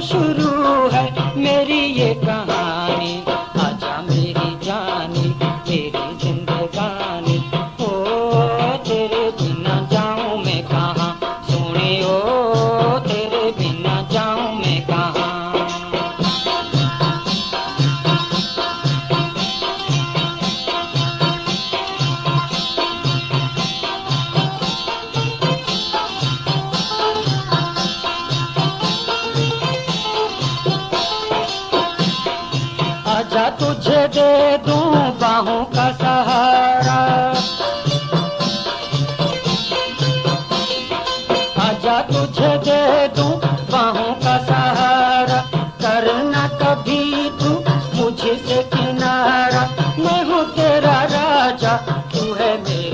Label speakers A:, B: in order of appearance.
A: शुरू है मेरी ये कहानी, आजा मेरी जानी तेरी जिंदगानी। ओ तेरे बिना जाऊं मैं कहाँ, सोने ओ तेरे बिना जाऊं मैं कहाँ। आजा तुझे दे दूं बाहों का सहारा, आजा तुझे दे दूं बाहों का सहारा। करना कभी तू मुझसे किनारा, मैं हूँ तेरा राजा तू है मेरा